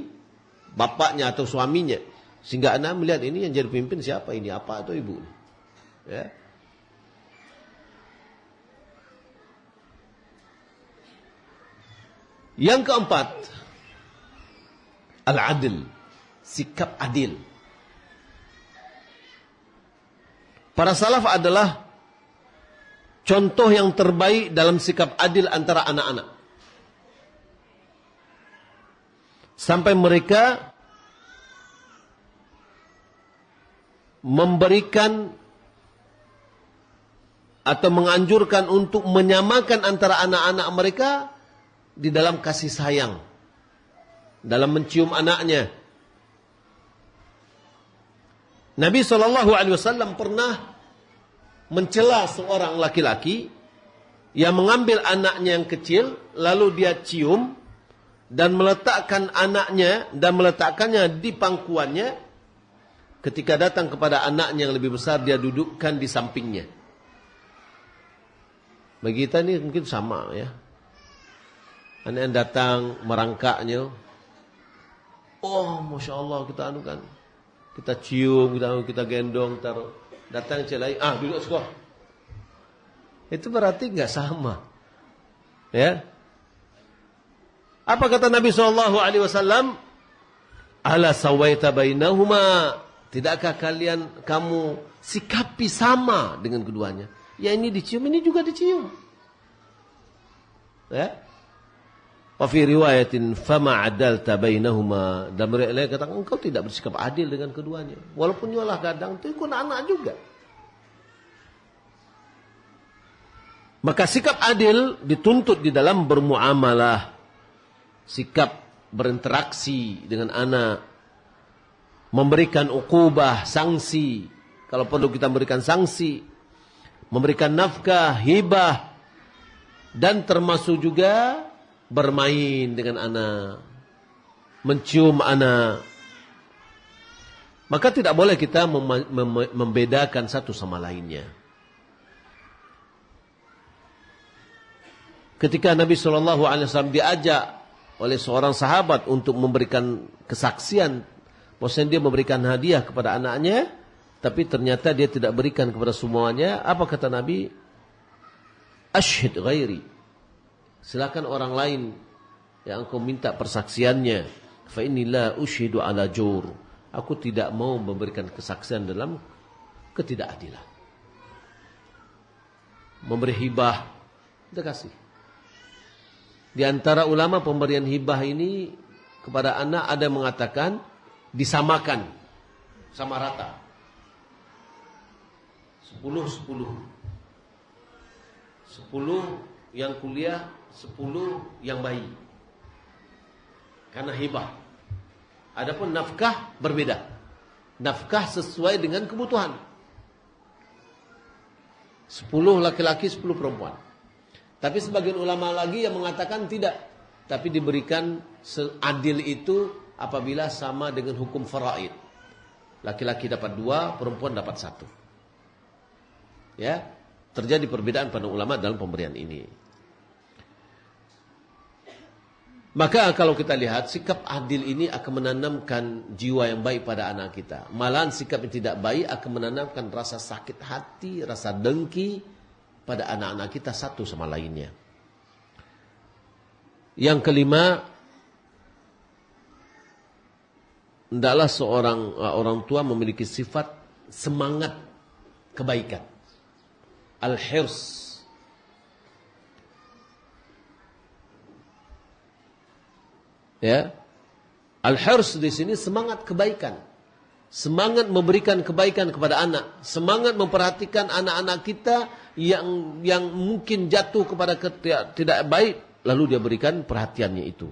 bapaknya atau suaminya, sehingga anak melihat ini yang jadi pemimpin siapa ini, apa atau ibu. Ya. Yang keempat, al-adil, sikap adil. Para salaf adalah contoh yang terbaik dalam sikap adil antara anak-anak. Sampai mereka memberikan atau menganjurkan untuk menyamakan antara anak-anak mereka di dalam kasih sayang, dalam mencium anaknya. Nabi SAW pernah mencela seorang laki-laki yang mengambil anaknya yang kecil, lalu dia cium dan meletakkannya di pangkuannya. Ketika datang kepada anaknya yang lebih besar, dia dudukkan di sampingnya. Bagi kita ini mungkin sama ya. Anak yang datang merangkaknya, oh Masya Allah, kita anukan, kita cium, kita gendong, taruh. Datang celai, duduk sekolah. Itu berarti nggak sama, ya. Apa kata Nabi SAW? Ala sawaita bainahuma. Tidakkah kamu sikapi sama dengan keduanya? Ya ini dicium, ini juga dicium. Ya. Wa fi riwayatin fama adalta bainahuma. Dan mereka kata engkau tidak bersikap adil dengan keduanya. Walaupun nyolah gadang itu ikut anak juga. Maka sikap adil dituntut di dalam bermuamalah. Sikap berinteraksi dengan anak, memberikan ukubah, sanksi, kalau perlu kita memberikan sanksi, memberikan nafkah, hibah, dan termasuk juga bermain dengan anak, mencium anak. Maka tidak boleh kita membedakan satu sama lainnya. Ketika Nabi SAW diajak oleh seorang sahabat untuk memberikan kesaksian, maksudnya dia memberikan hadiah kepada anaknya, tapi ternyata dia tidak berikan kepada semuanya. Apa kata Nabi? Ashhid ghairi. Silakan orang lain yang engkau minta persaksiannya. Fa inni la ushidu ala jur. Aku tidak mau memberikan kesaksian dalam ketidakadilan. Memberi hibah, kita kasih. Di antara ulama pemberian hibah ini kepada anak ada yang mengatakan disamakan, sama rata. 10-10. 10 yang kuliah, 10 yang bayi. Karena hibah. Adapun nafkah berbeda. Nafkah sesuai dengan kebutuhan. 10 laki-laki, 10 perempuan. Tapi sebagian ulama lagi yang mengatakan tidak. Tapi diberikan adil itu apabila sama dengan hukum faraid. Laki-laki dapat 2, perempuan dapat 1. Ya, terjadi perbedaan pada ulama dalam pemberian ini. Maka kalau kita lihat sikap adil ini akan menanamkan jiwa yang baik pada anak kita. Malahan sikap yang tidak baik akan menanamkan rasa sakit hati, rasa dengki pada anak-anak kita satu sama lainnya. Yang kelima, hendaklah seorang orang tua memiliki sifat semangat kebaikan. Al-hirs. Ya. Al-hirs di sini semangat kebaikan. Semangat memberikan kebaikan kepada anak, semangat memperhatikan anak-anak kita yang mungkin jatuh kepada tidak baik, lalu dia berikan perhatiannya itu.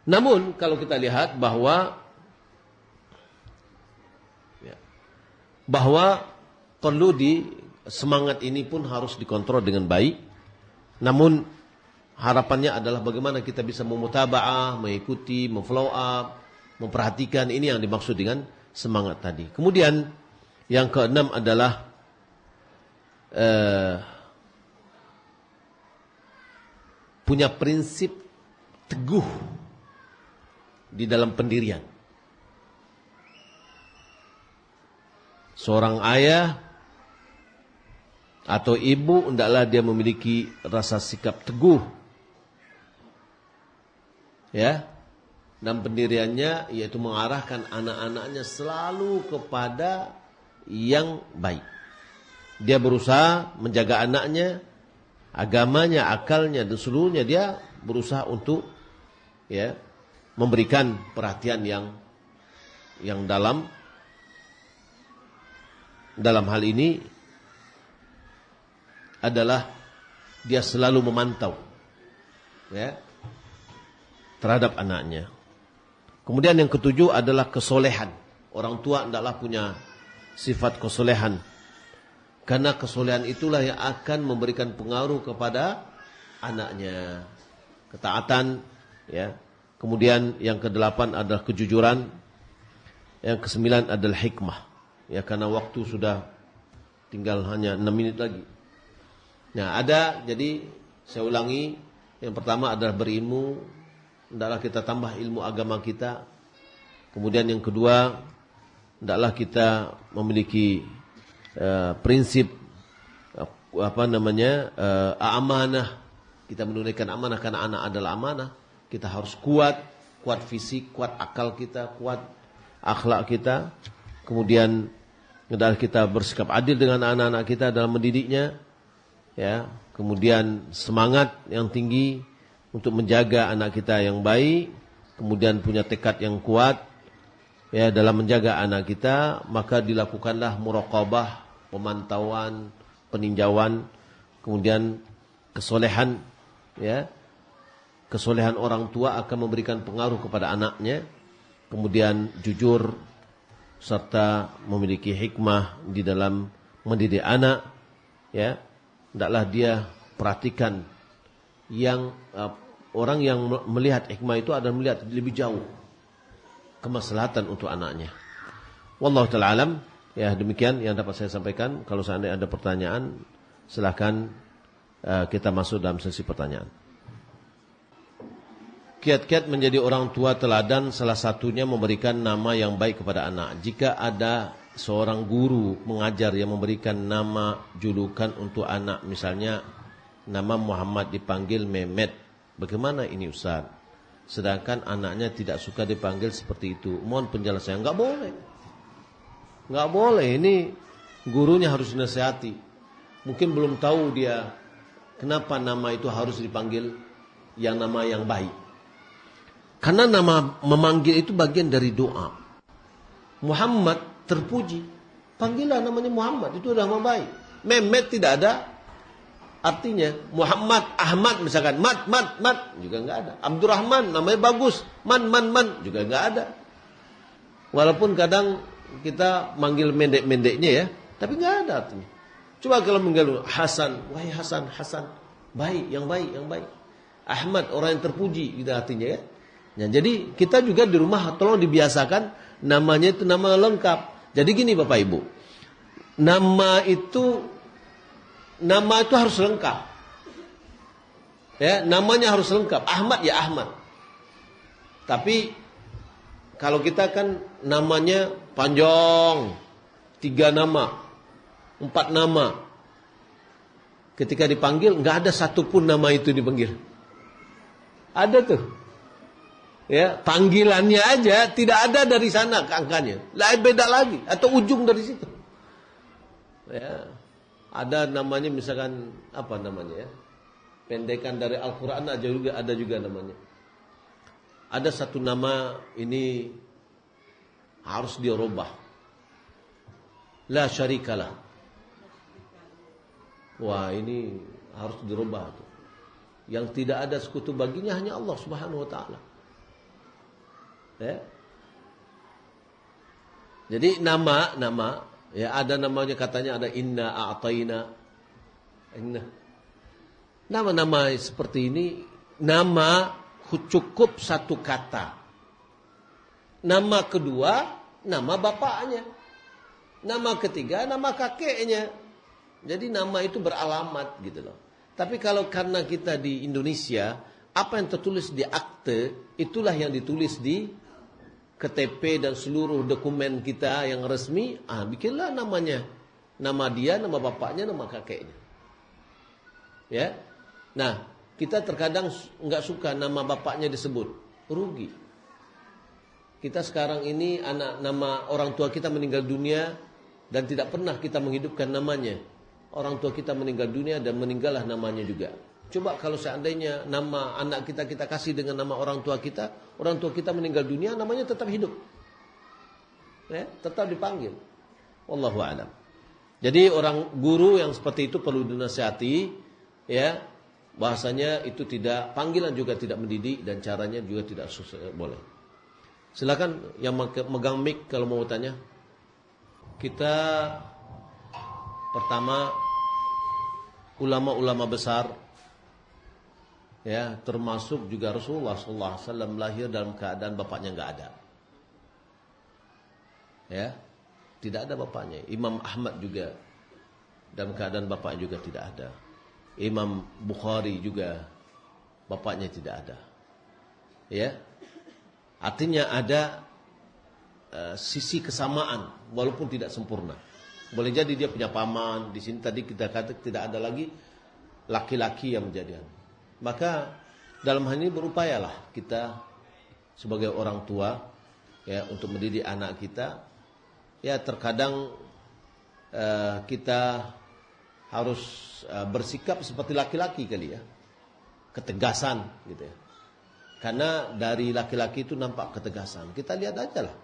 Namun kalau kita lihat bahwa perlu semangat ini pun harus dikontrol dengan baik. Namun harapannya adalah bagaimana kita bisa memutaba'ah, mengikuti, memfollow up, memperhatikan, ini yang dimaksud dengan semangat tadi. Kemudian yang keenam adalah punya prinsip teguh di dalam pendirian. Seorang ayah atau ibu hendaklah dia memiliki rasa sikap teguh, ya, dan pendiriannya yaitu mengarahkan anak-anaknya selalu kepada yang baik. Dia berusaha menjaga anaknya, agamanya, akalnya, dan seluruhnya dia berusaha untuk ya memberikan perhatian yang dalam hal ini adalah dia selalu memantau ya terhadap anaknya. Kemudian yang ketujuh adalah kesolehan. Orang tua hendaklah punya sifat kesolehan. Karena kesolehan itulah yang akan memberikan pengaruh kepada anaknya. Ketaatan ya. Kemudian yang kedelapan adalah kejujuran. Yang kesembilan adalah hikmah. Ya, karena waktu sudah tinggal hanya 6 menit lagi. Nah, jadi saya ulangi, yang pertama adalah berilmu, hendaklah kita tambah ilmu agama kita. Kemudian yang kedua, hendaklah kita memiliki prinsip amanah. Kita menunaikan amanah karena anak adalah amanah. Kita harus kuat fisik, kuat akal kita, kuat akhlak kita. Kemudian hendaklah kita bersikap adil dengan anak-anak kita dalam mendidiknya, ya. Kemudian semangat yang tinggi untuk menjaga anak kita yang baik, kemudian punya tekad yang kuat, ya, dalam menjaga anak kita. Maka dilakukanlah muraqabah, pemantauan, peninjauan, kemudian kesolehan, ya. Kesolehan orang tua akan memberikan pengaruh kepada anaknya. Kemudian jujur serta memiliki hikmah di dalam mendidik anak, ya. Hendaklah dia perhatikan yang orang yang melihat hikmah itu adalah melihat lebih jauh kemaslahatan untuk anaknya. Wallahu ta'ala alam. Ya, demikian yang dapat saya sampaikan. Kalau seandainya ada pertanyaan, silakan kita masuk dalam sesi pertanyaan. Kiat-kiat menjadi orang tua teladan salah satunya memberikan nama yang baik kepada anak. Jika ada seorang guru mengajar yang memberikan nama julukan untuk anak, misalnya nama Muhammad dipanggil Mehmet, bagaimana ini Ustaz? Sedangkan anaknya tidak suka dipanggil seperti itu. Mohon penjelasan. Enggak boleh. Enggak boleh. Ini gurunya harus dinasihati. Mungkin belum tahu dia kenapa nama itu harus dipanggil yang nama yang baik. Karena nama memanggil itu bagian dari doa. Muhammad terpuji, panggillah namanya Muhammad, itu nama baik. Mehmet tidak ada artinya. Muhammad, Ahmad misalkan, Mat juga enggak ada. Abdurrahman namanya bagus, Man juga enggak ada. Walaupun kadang kita manggil mendek-mendeknya ya, tapi enggak ada artinya. Coba kalau manggil Hasan, wahai Hasan, baik, yang baik. Ahmad, orang yang terpuji, gitu artinya ya. Nah, jadi kita juga di rumah tolong dibiasakan namanya itu nama lengkap. Jadi gini Bapak Ibu, nama itu harus lengkap. Ya, namanya harus lengkap. Ahmad ya Ahmad. Tapi kalau kita kan namanya panjang, 3 nama, 4 nama. Ketika dipanggil nggak ada satupun nama itu dipanggil. Ada tuh. Ya, panggilannya aja tidak ada dari sana ke angkanya. Lain beda lagi atau ujung dari situ. Ya. Ada namanya misalkan apa namanya ya? Pendekan dari Al-Qur'an ada juga namanya. Ada satu nama ini harus dirubah. La syarikalah. Wah, ini harus dirubah tuh. Yang tidak ada sekutu baginya hanya Allah Subhanahu wa taala. Ya. Jadi nama ya ada namanya katanya ada inna a'tayna. Nama-nama seperti ini nama cukup satu kata. Nama kedua nama bapaknya. Nama ketiga nama kakeknya. Jadi nama itu beralamat gitu loh. Tapi kalau karena kita di Indonesia, apa yang tertulis di akte itulah yang ditulis di KTP dan seluruh dokumen kita yang resmi, bikinlah namanya. Nama dia, nama bapaknya, nama kakeknya. Ya. Nah, kita terkadang enggak suka nama bapaknya disebut. Rugi. Kita sekarang ini nama orang tua kita meninggal dunia dan tidak pernah kita menghidupkan namanya. Orang tua kita meninggal dunia dan meninggallah namanya juga. Coba kalau seandainya nama anak kita kasih dengan nama orang tua kita meninggal dunia, namanya tetap hidup. Ya, tetap dipanggil. Wallahu a'lam. Jadi orang guru yang seperti itu perlu dinasihati, ya, bahasanya itu tidak, panggilan juga tidak mendidik dan caranya juga tidak boleh. Silakan yang megang mic kalau mau tanya. Kita pertama ulama-ulama besar, ya, termasuk juga Rasulullah SAW lahir dalam keadaan bapaknya enggak ada. Ya, tidak ada bapaknya. Imam Ahmad juga dalam keadaan bapaknya juga tidak ada. Imam Bukhari juga bapaknya tidak ada. Ya, artinya ada sisi kesamaan walaupun tidak sempurna. Boleh jadi dia punya paman. Di sini tadi kita kata tidak ada lagi laki-laki yang menjadi. Maka dalam hal ini berupayalah kita sebagai orang tua, ya, untuk mendidik anak kita. Ya, terkadang kita harus bersikap seperti laki-laki kali ya, ketegasan gitu ya. Karena dari laki-laki itu nampak ketegasan. Kita lihat aja lah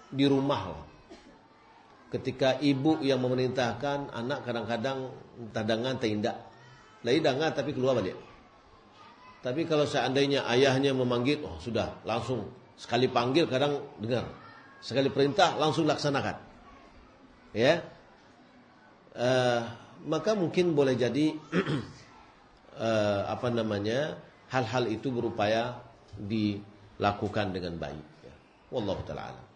di rumah lah. Ketika ibu yang memerintahkan, anak kadang-kadang tadangan tindak. Lagi dangan tapi keluar balik. Tapi kalau seandainya ayahnya memanggil, oh sudah, langsung sekali panggil kadang dengar. Sekali perintah langsung laksanakan. Ya. Maka mungkin boleh jadi hal-hal itu berupaya dilakukan dengan baik. Wallahu ta'ala alam.